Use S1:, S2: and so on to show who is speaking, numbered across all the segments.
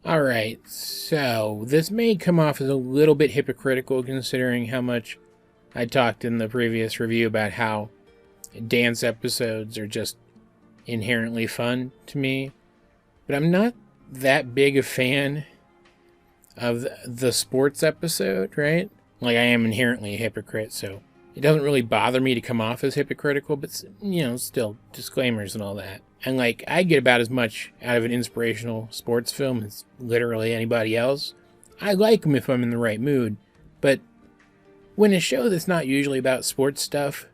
S1: Alright, so this may come off as a little bit hypocritical considering how much I talked in the previous review about how dance episodes are just inherently fun to me. But I'm not that big a fan of the sports episode, right? Like, I am inherently a hypocrite, so it doesn't really bother me to come off as hypocritical, but, still, disclaimers and all that. And, I get about as much out of an inspirational sports film as literally anybody else. I like them if I'm in the right mood, but when a show that's not usually about sports stuff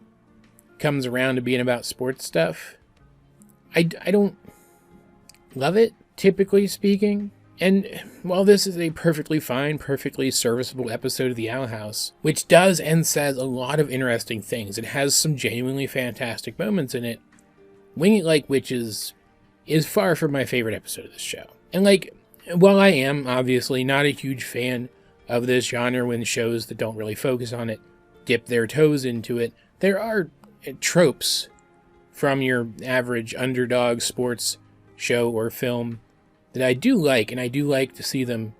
S1: comes around to being about sports stuff, I don't love it, typically speaking. And while this is a perfectly fine, perfectly serviceable episode of The Owl House, which does and says a lot of interesting things, it has some genuinely fantastic moments in it, Wing It Like Witches is far from my favorite episode of this show. And while I am obviously not a huge fan of this genre when shows that don't really focus on it dip their toes into it, there are tropes from your average underdog sports show or film that I do like, and I do like to see them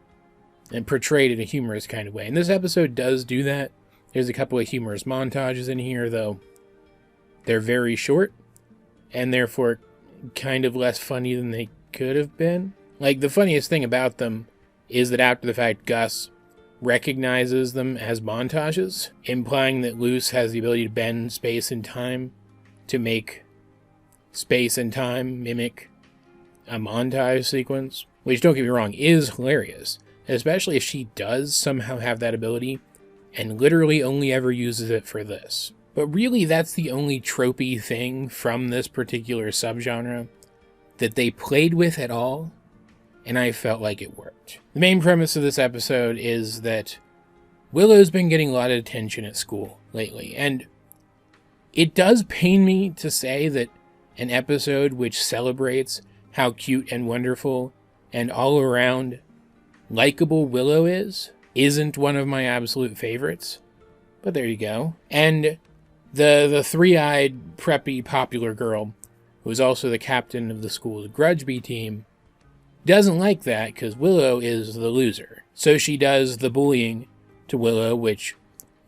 S1: portrayed in a humorous kind of way. And this episode does do that. There's a couple of humorous montages in here, though they're very short, and therefore kind of less funny than they could have been. The funniest thing about them is that after the fact, Gus recognizes them as montages, implying that Luce has the ability to bend space and time to make space and time mimic a montage sequence, which, don't get me wrong, is hilarious, especially if she does somehow have that ability and literally only ever uses it for this. But really, that's the only tropey thing from this particular subgenre that they played with at all, and I felt like it worked. The main premise of this episode is that Willow's been getting a lot of attention at school lately, and it does pain me to say that an episode which celebrates how cute and wonderful and all around likable Willow isn't one of my absolute favorites. But there you go. And the three-eyed, preppy, popular girl, who is also the captain of the school's Grudge-Bee team, doesn't like that because Willow is the loser. So she does the bullying to Willow, which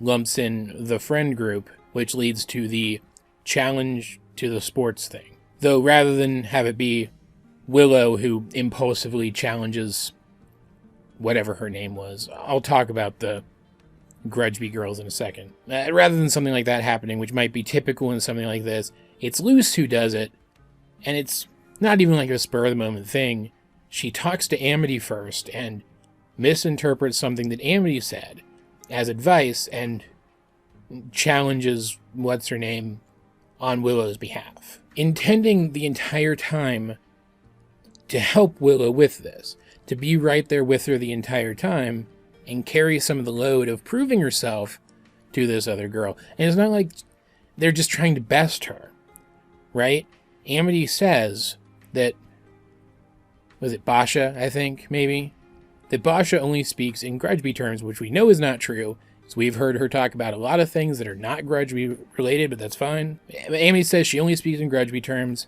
S1: lumps in the friend group, which leads to the challenge to the sports thing. Though rather than have it be Willow who impulsively challenges whatever her name was, I'll talk about the Grudge-Bee girls in a second. Rather than something like that happening, which might be typical in something like this, it's Luce who does it, and it's not even like a spur-of-the-moment thing. She talks to Amity first and misinterprets something that Amity said as advice and challenges what's-her-name on Willow's behalf, intending the entire time to help Willow with this, to be right there with her the entire time and carry some of the load of proving herself to this other girl. And it's not like they're just trying to best her, right? Amity says that, was it Basha, I think, maybe? That Basha only speaks in Grudge-Bee terms, which we know is not true. So we've heard her talk about a lot of things that are not Grudge-Bee related, but that's fine. Amity says she only speaks in Grudge-Bee terms,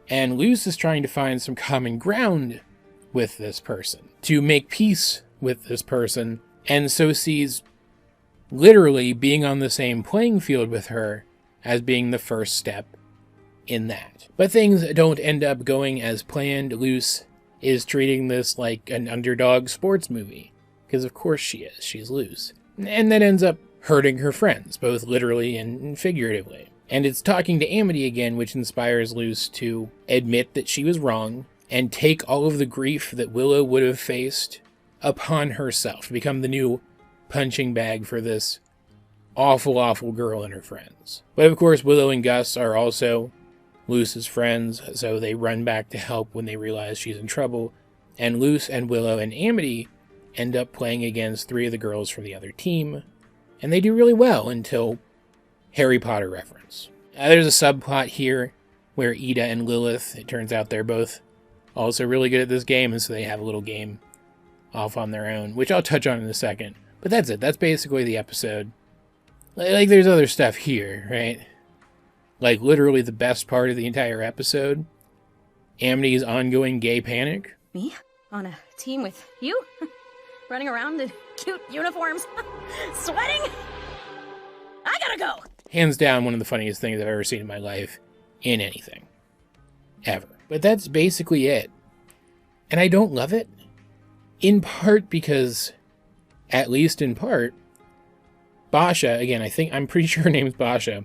S1: and Luce is trying to find some common ground with this person, to make peace with this person, and so sees literally being on the same playing field with her as being the first step in that. But things don't end up going as planned. Luce is treating this like an underdog sports movie, because of course she is. She's Luce. And that ends up hurting her friends, both literally and figuratively. And it's talking to Amity again, which inspires Luce to admit that she was wrong and take all of the grief that Willow would have faced upon herself, to become the new punching bag for this awful, awful girl and her friends. But of course, Willow and Gus are also Luce's friends, so they run back to help when they realize she's in trouble, and Luce and Willow and Amity end up playing against three of the girls from the other team, and they do really well until Harry Potter reference. There's a subplot here where Ida and Lilith, it turns out they're both also really good at this game, and so they have a little game off on their own, which I'll touch on in a second. But that's it. That's basically the episode. There's other stuff here, right? Literally the best part of the entire episode, Amity's ongoing gay panic.
S2: Me? On a team with you? Running around in cute uniforms? Sweating? I gotta go!
S1: Hands down, one of the funniest things I've ever seen in my life in anything. Ever. But that's basically it. And I don't love it. In part because, at least in part, Basha, again, I'm pretty sure her name's Basha,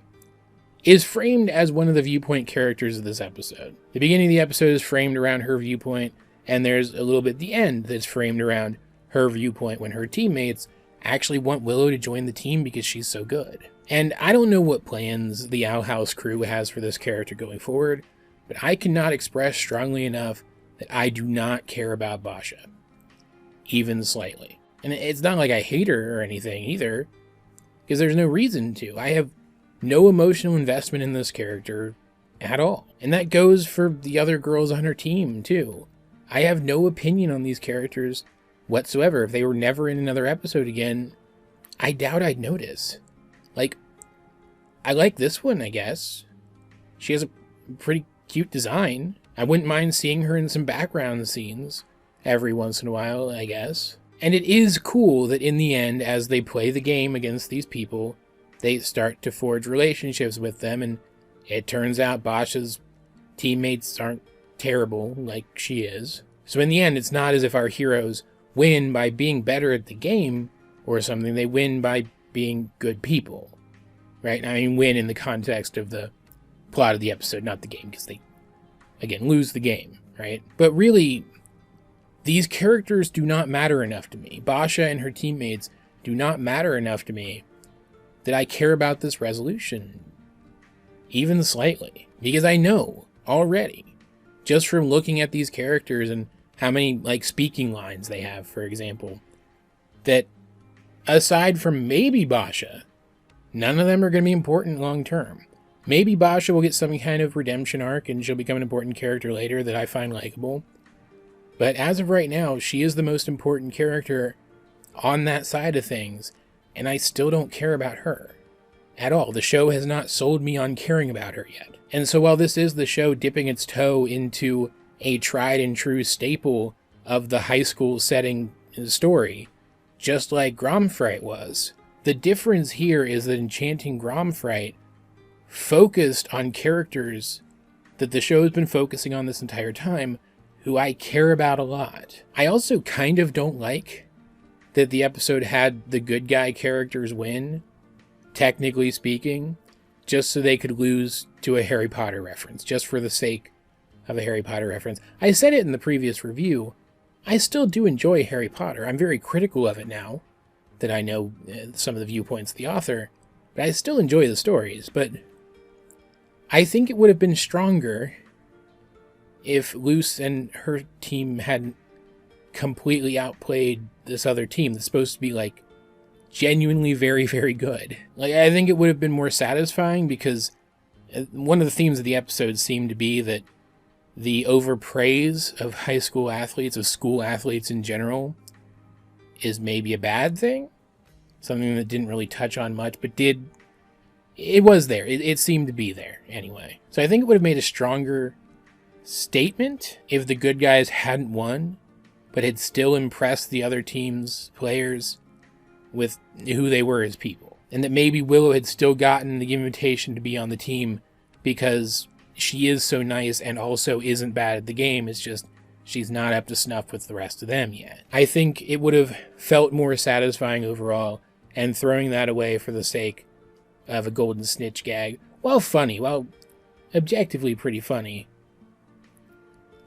S1: is framed as one of the viewpoint characters of this episode. The beginning of the episode is framed around her viewpoint, and there's a little bit at the end that's framed around her viewpoint when her teammates actually want Willow to join the team because she's so good. And I don't know what plans the Owl House crew has for this character going forward, but I cannot express strongly enough that I do not care about Basha. Even slightly. And it's not like I hate her or anything either, because there's no reason to. I have no emotional investment in this character at all. And that goes for the other girls on her team, too. I have no opinion on these characters whatsoever. If they were never in another episode again, I doubt I'd notice. Like, I like this one, I guess. She has a pretty cute design. I wouldn't mind seeing her in some background scenes every once in a while, I guess. And it is cool that in the end, as they play the game against these people, they start to forge relationships with them, and it turns out Basha's teammates aren't terrible like she is. So in the end, it's not as if our heroes win by being better at the game or something. They win by being good people, right? I mean, win in the context of the plot of the episode, not the game, because they, again, lose the game, right? But really, these characters do not matter enough to me. Basha and her teammates do not matter enough to me that I care about this resolution, even slightly. Because I know already, just from looking at these characters and how many, like, speaking lines they have, for example, that aside from maybe Basha, none of them are going to be important long term. Maybe Basha will get some kind of redemption arc and she'll become an important character later that I find likable. But as of right now, she is the most important character on that side of things, and I still don't care about her at all. The show has not sold me on caring about her yet. And so while this is the show dipping its toe into a tried and true staple of the high school setting story, just like Gromfright was, the difference here is that Enchanting Gromfright focused on characters that the show has been focusing on this entire time, who I care about a lot. I also kind of don't like that the episode had the good guy characters win, technically speaking, just so they could lose to a Harry Potter reference, just for the sake of a Harry Potter reference. I said it in the previous review, I still do enjoy Harry Potter. I'm very critical of it now that I know some of the viewpoints of the author, but I still enjoy the stories. But I think it would have been stronger if Luce and her team hadn't completely outplayed this other team that's supposed to be, like, genuinely very, very good. Like, I think it would have been more satisfying because one of the themes of the episode seemed to be that the overpraise of high school athletes, of school athletes in general, is maybe a bad thing. Something that didn't really touch on much, but it was there. It seemed to be there anyway. So I think it would have made a stronger statement if the good guys hadn't won, but had still impressed the other team's players with who they were as people. And that maybe Willow had still gotten the invitation to be on the team because she is so nice and also isn't bad at the game. It's just she's not up to snuff with the rest of them yet. I think it would have felt more satisfying overall, and throwing that away for the sake of a golden snitch gag, while funny, while objectively pretty funny,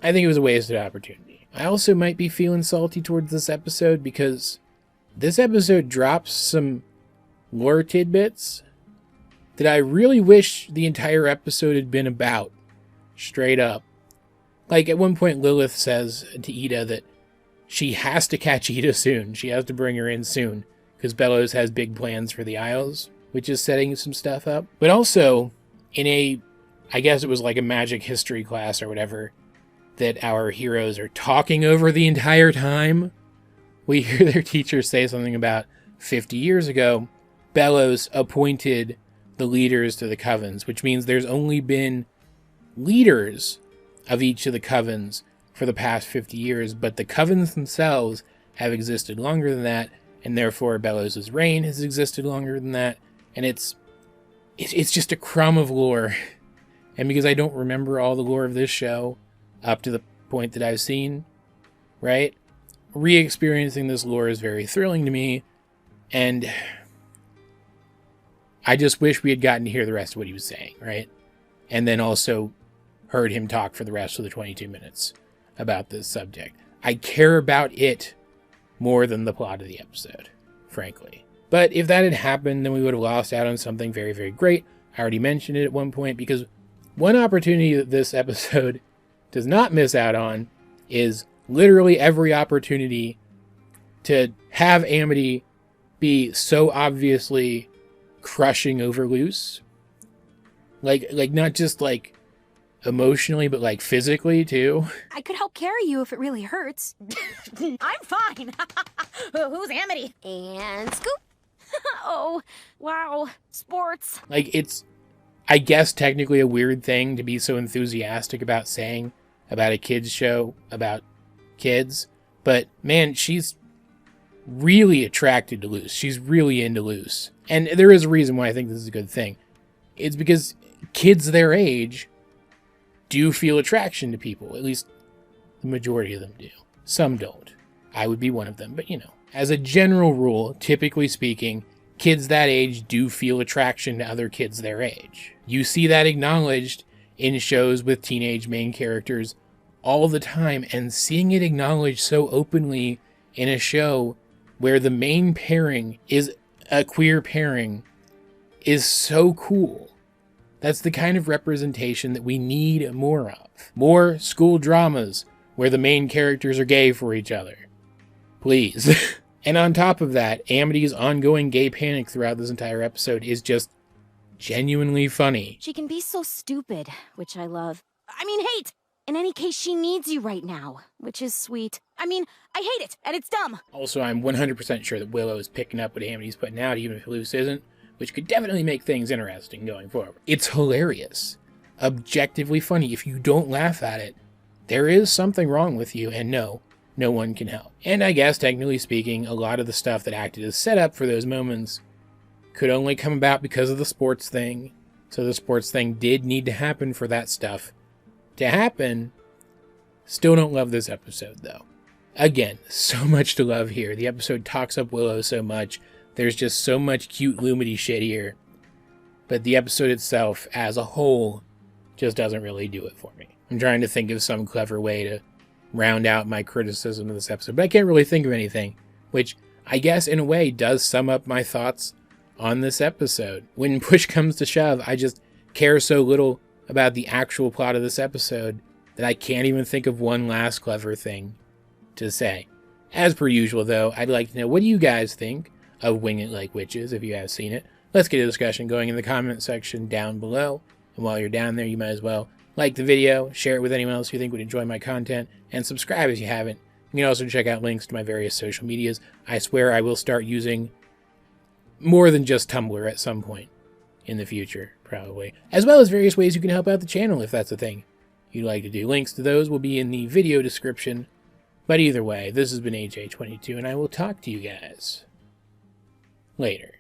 S1: I think it was a wasted opportunity. I also might be feeling salty towards this episode because this episode drops some lore tidbits that I really wish the entire episode had been about, straight up. Like, at one point Lilith says to Ida that she has to catch Ida soon. She has to bring her in soon, because Bellows has big plans for the Isles, which is setting some stuff up. But also, in I guess it was like a magic history class or whatever, that our heroes are talking over the entire time. We hear their teacher say something about 50 years ago, Bellows appointed the leaders to the covens, which means there's only been leaders of each of the covens for the past 50 years, but the covens themselves have existed longer than that, and therefore Bellows' reign has existed longer than that, and it's just a crumb of lore. And because I don't remember all the lore of this show up to the point that I've seen, right? Re-experiencing this lore is very thrilling to me, and I just wish we had gotten to hear the rest of what he was saying, right? And then also heard him talk for the rest of the 22 minutes about this subject. I care about it more than the plot of the episode, frankly. But if that had happened, then we would have lost out on something very, very great. I already mentioned it at one point, because one opportunity that this episode does not miss out on is literally every opportunity to have Amity be so obviously crushing over Luce. Like not just like emotionally, but like physically too.
S3: I could help carry you if it really hurts.
S2: I'm fine. Who's Amity?
S3: And scoop. Oh, wow. Sports.
S1: Like, it's, I guess, technically a weird thing to be so enthusiastic about saying about a kid's show about kids, but man, she's really attracted to Luce. She's really into Luce. And there is a reason why I think this is a good thing. It's because kids their age do feel attraction to people. At least the majority of them do. Some don't. I would be one of them, but you know. As a general rule, typically speaking, kids that age do feel attraction to other kids their age. You see that acknowledged in shows with teenage main characters all the time, and seeing it acknowledged so openly in a show where the main pairing is a queer pairing is so cool. That's the kind of representation that we need more of. More school dramas where the main characters are gay for each other. Please. And on top of that, Amity's ongoing gay panic throughout this entire episode is just genuinely funny.
S3: She can be so stupid, which I love. I mean, hate! In any case, she needs you right now, which is sweet. I mean, I hate it, and it's dumb.
S1: Also, I'm 100% sure that Willow is picking up what Amity's putting out, even if Luce isn't, which could definitely make things interesting going forward. It's hilarious. Objectively funny. If you don't laugh at it, there is something wrong with you, and no one can help. And I guess, technically speaking, a lot of the stuff that acted as setup for those moments could only come about because of the sports thing. So the sports thing did need to happen for that stuff to happen. Still don't love this episode, though. Again, so much to love here. The episode talks up Willow so much. There's just so much cute Lumity shit here. But the episode itself, as a whole, just doesn't really do it for me. I'm trying to think of some clever way to round out my criticism of this episode, but I can't really think of anything, which I guess in a way does sum up my thoughts on this episode. When push comes to shove, I just care so little about the actual plot of this episode that I can't even think of one last clever thing to say. As per usual, though, I'd like to know, what do you guys think of Wing It Like Witches if you have seen it? Let's get a discussion going in the comment section down below, and while you're down there, you might as well like the video, share it with anyone else you think would enjoy my content, and subscribe if you haven't. You can also check out links to my various social medias. I swear I will start using more than just Tumblr at some point in the future, probably. As well as various ways you can help out the channel if that's a thing you'd like to do. Links to those will be in the video description. But either way, this has been AJ22, and I will talk to you guys later.